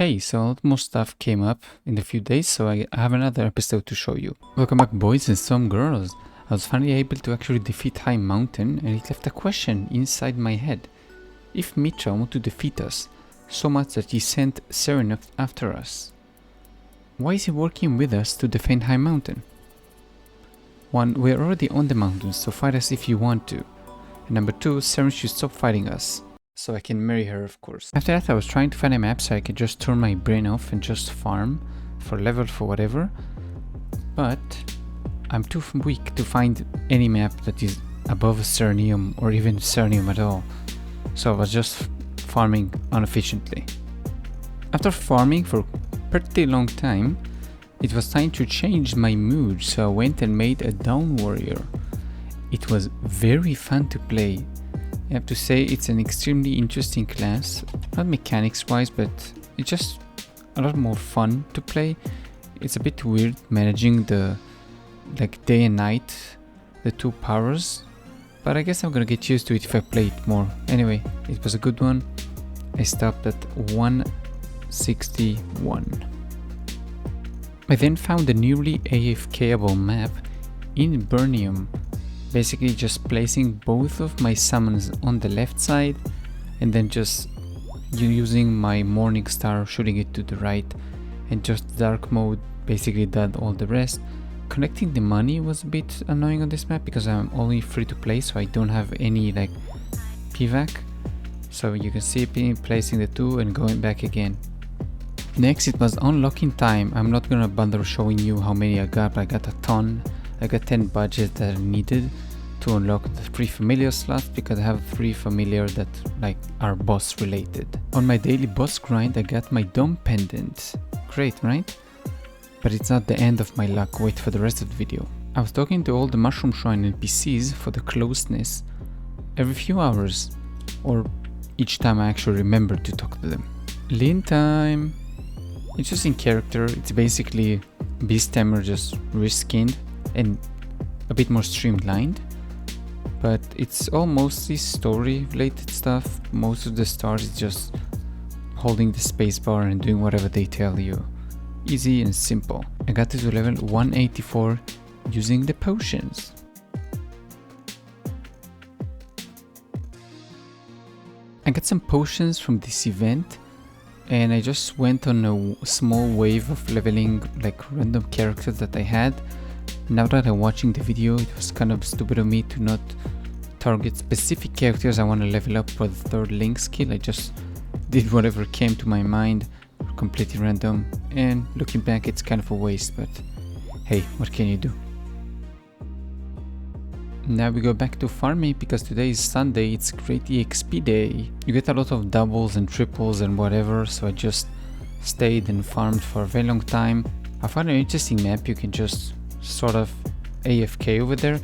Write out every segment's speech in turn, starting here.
Hey, so a lot more stuff came up in a few days, so I have another episode to show you. Welcome back, boys and some girls. I was finally able to actually defeat Highmountain, and it left a question inside my head. If Mitra wanted to defeat us, so much that he sent Serenoth after us, why is he working with us to defend Highmountain? One, we're already on the mountain, so fight us if you want to. And number two, Seren should stop fighting us. So I can marry her, of course. After that, I was trying to find a map so I could just turn my brain off and just farm for level for whatever. But I'm too weak to find any map that is above Serenium or even Serenium at all. So I was just farming inefficiently. After farming for a pretty long time, it was time to change my mood, so I went and made a Dawn Warrior. It was very fun to play. I have to say it's an extremely interesting class, not mechanics wise, but it's just a lot more fun to play. It's a bit weird managing the day and night, the two powers, but I guess I'm gonna get used to it if I play it more. Anyway, it was a good one. I stopped at 161. I then found a newly AFKable map in Burnium. Basically just placing both of my summons on the left side and then just using my Morning Star, shooting it to the right, and just dark mode basically did all the rest. Connecting the money was a bit annoying on this map because I'm only free to play, so I don't have any PVAC. So you can see me placing the two and going back again. Next it was unlocking time. I'm not gonna bother showing you how many I got. I got a ton. I got 10 budgets that I needed to unlock the 3 familiar slots because I have 3 familiar that are boss related. On my daily boss grind I got my Dome Pendant. Great, right? But it's not the end of my luck. Wait for the rest of the video. I was talking to all the Mushroom Shrine NPCs for the closeness every few hours, or each time I actually remember to talk to them. Lean time. Interesting character. It's basically Beastammer just reskinned and a bit more streamlined, but it's all mostly story related stuff. Most of the stars is just holding the spacebar and doing whatever they tell you. Easy and simple. I got to level 184 using the potions. I got some potions from this event and I just went on a small wave of leveling random characters that I had. Now that I'm watching the video, it was kind of stupid of me to not target specific characters I want to level up for the 3rd Link skill. I just did whatever came to my mind, completely random, and looking back it's kind of a waste, but hey, what can you do? Now we go back to farming because today is Sunday, it's Great EXP Day. You get a lot of doubles and triples and whatever, so I just stayed and farmed for a very long time. I found an interesting map. You can just sort of AFK over there,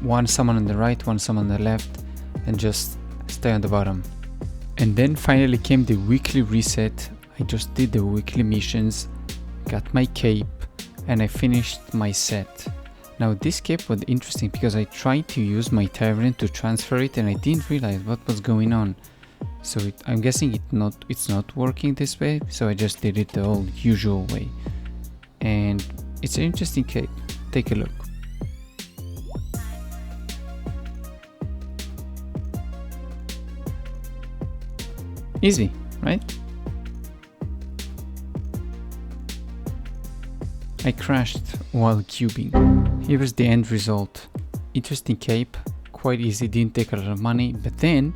one summon on the right, one summon on the left, and just stay on the bottom. And then finally came the weekly reset. I just did the weekly missions, got my cape, and I finished my set. Now this cape was interesting because I tried to use my Tyrant to transfer it and I didn't realize what was going on. So I'm guessing it's not working this way, so I just did it the old usual way. And it's an interesting cape. Take a look. Easy, right? I crashed while cubing. Here's the end result. Interesting cape, quite easy, didn't take a lot of money, but then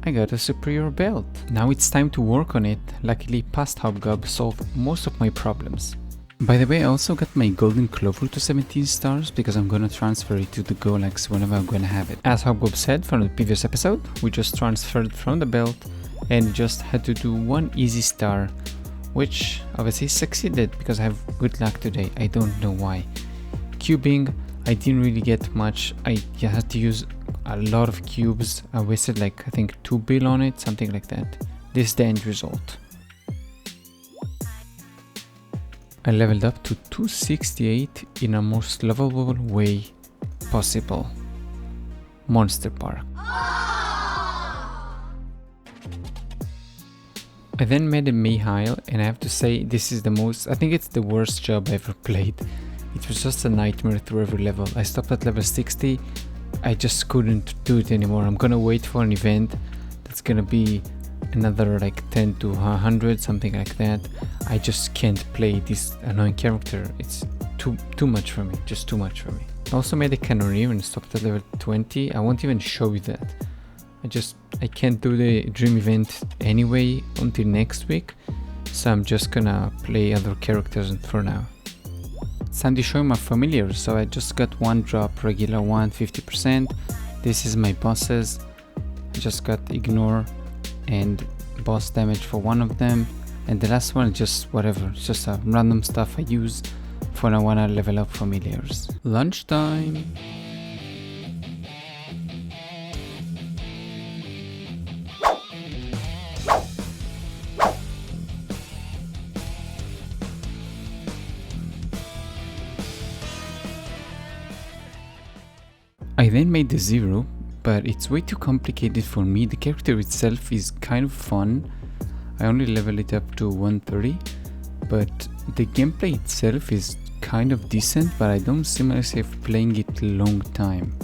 I got a superior belt. Now it's time to work on it. Luckily past Hobgob solved most of my problems. By the way, I also got my Golden Clover to 17 stars because I'm gonna transfer it to the Golax whenever I'm gonna have it. As Hobgob said from the previous episode, we just transferred from the belt and just had to do one easy star, which obviously succeeded because I have good luck today. I don't know why. Cubing, I didn't really get much. I had to use a lot of cubes. I wasted I think 2 bill on it, something like that. This is the end result. I leveled up to 268 in a most lovable way possible. Monster Park. I then made a Mihail, and I have to say this is I think it's the worst job I ever played. It was just a nightmare through every level. I stopped at level 60, I just couldn't do it anymore. I'm gonna wait for an event that's gonna be another like 10 to 100, something like that. I just can't play this annoying character. It's too much for me, just too much for me. I also made a Cannoneer and stopped at level 20. I won't even show you that. I can't do the dream event anyway until next week, so I'm just gonna play other characters for now. It's time to show my familiars, so I just got one drop, regular one, 50%. This is my bosses. I just got ignore and boss damage for one of them, and the last one is just whatever, it's just a random stuff I use when I wanna level up familiars. Lunchtime! I then made the 0, but it's way too complicated for me. The character itself is kind of fun. I only level it up to 130, but the gameplay itself is kind of decent, but I don't see myself playing it a long time.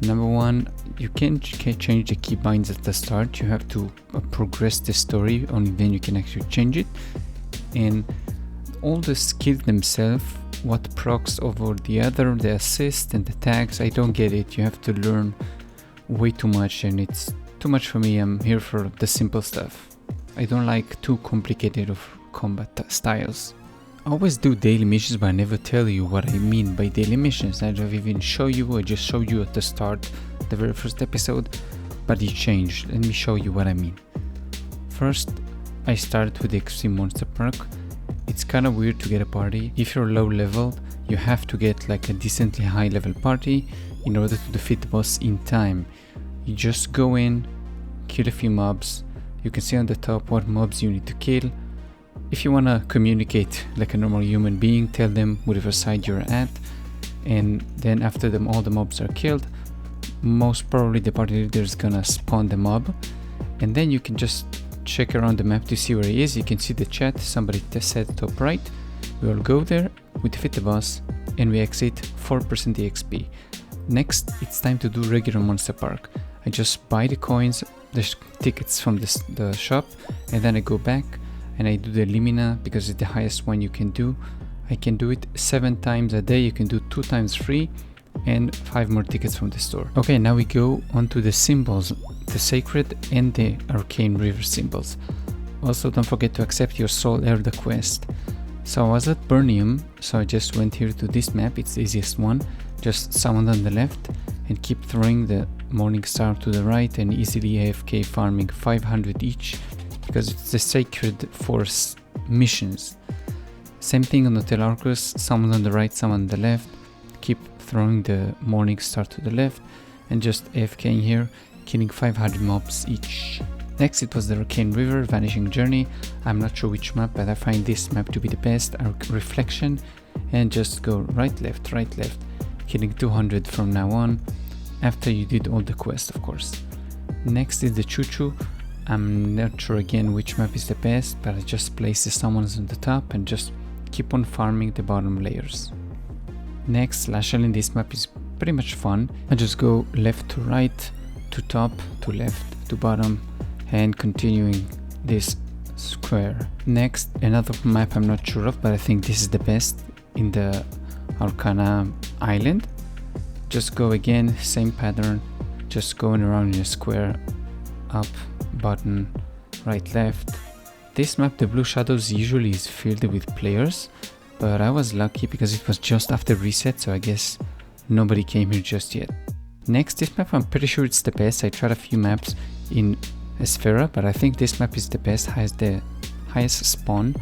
Number one, you can't change the keybinds at the start. You have to progress the story, only then you can actually change it. And all the skills themselves, what procs over the other, the assist and the tags, I don't get it. You have to learn way too much, and it's too much for me. I'm here for the simple stuff. I don't like too complicated of combat styles. I always do daily missions, but I never tell you what I mean by daily missions. I don't even show you. I just show you at the start, the very first episode, but it changed. Let me show you what I mean. First, I started with the Extreme Monster Park. It's kind of weird to get a party. If you're low level, you have to get like a decently high level party in order to defeat the boss in time. You just go in, kill a few mobs. You can see on the top what mobs you need to kill. If you want to communicate like a normal human being, tell them whatever side you're at, and then after all the mobs are killed, most probably the party leader is gonna spawn the mob, and then you can just check around the map to see where he is. You can see the chat, somebody said top right. We all go there, we defeat the boss, and we exit 4% EXP. Next, it's time to do regular Monster Park. I just buy the coins, the tickets from the shop, and then I go back and I do the Limina because it's the highest one you can do. I can do it 7 times a day. You can do 2 times free and 5 more tickets from the store. Okay, now we go on to the symbols, the sacred and the arcane river symbols. Also, don't forget to accept your Soul Erda quest. So I was at Burnium, so I just went here to this map. It's the easiest one. Just summon on the left and keep throwing the Morning Star to the right and easily AFK farming 500 each, because it's the Sacred Force missions. Same thing on Hotel Arcus, someone on the right, someone on the left. Keep throwing the Morning Star to the left and just AFKing here, killing 500 mobs each. Next, it was the Arcane River Vanishing Journey. I'm not sure which map, but I find this map to be the best. Reflection, and just go right left, killing 200 from now on, after you did all the quests, of course. Next is the Choo Choo. I'm not sure again which map is the best, but I just place the summons on the top and just keep on farming the bottom layers. Next, Lashel. This map is pretty much fun. I just go left to right, to top, to left, to bottom, and continuing this square. Next, another map I'm not sure of, but I think this is the best in the Arcana Island. Just go again, same pattern, just going around in a square, up, button, right, left. This map, the Blue Shadows, usually is filled with players, but I was lucky because it was just after reset, so I guess nobody came here just yet. Next, this map, I'm pretty sure it's the best. I tried a few maps in Esfera, but I think this map is the best, has the highest spawn,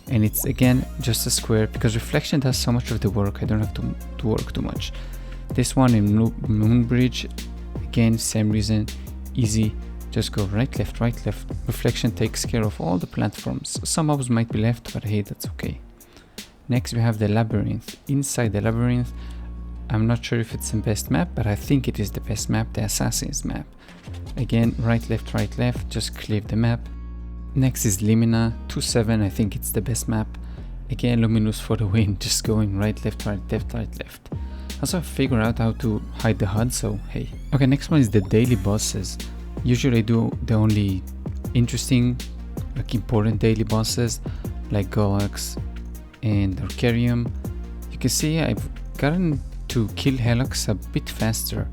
and it's again just a square because Reflection does so much of the work. I don't have to work too much. This one in Moonbridge, again same reason, easy, just go right left. Reflection takes care of all the platforms. Some mobs might be left, but hey, that's okay. Next we have the Labyrinth. Inside the Labyrinth, I'm not sure if it's the best map, but I think it is the best map, the Assassin's map. Again, right left, just clear the map. Next is Limina 2-7, I think it's the best map. Again, Luminous for the win, just going right, left, left, right, left. Also figure out how to hide the HUD, so hey. Okay, next one is the daily bosses. Usually I do the only interesting, like important daily bosses, like Galax and Arcarium. You can see I've gotten to kill Helix a bit faster.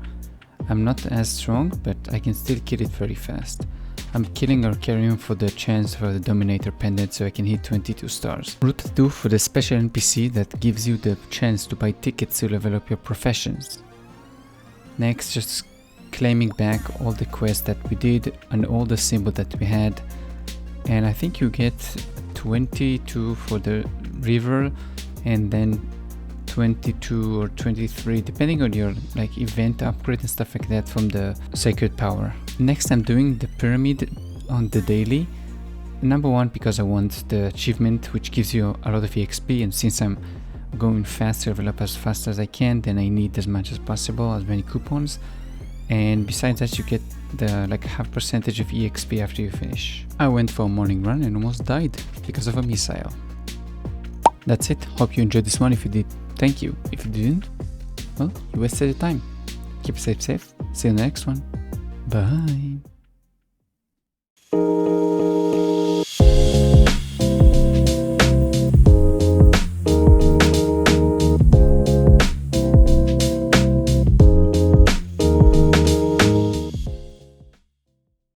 I'm not as strong, but I can still kill it very fast. I'm killing Arcarium for the chance for the Dominator Pendant so I can hit 22 stars. Route 2 for the special NPC that gives you the chance to buy tickets to level up your professions. Next, just claiming back all the quests that we did and all the symbols that we had. And I think you get 22 for the river and then 22 or 23 depending on your like event upgrade and stuff like that from the Sacred Power. Next, I'm doing the pyramid on the daily. Number one, because I want the achievement which gives you a lot of EXP, and since I'm going fast to level up as fast as I can, then I need as much as possible, as many coupons. And besides that, you get the like half percentage of EXP after you finish. I went for a morning run and almost died because of a missile. That's it. Hope you enjoyed this one. If you did, thank you. If you didn't, well, you wasted your time. Keep safe. See you in the next one. Bye.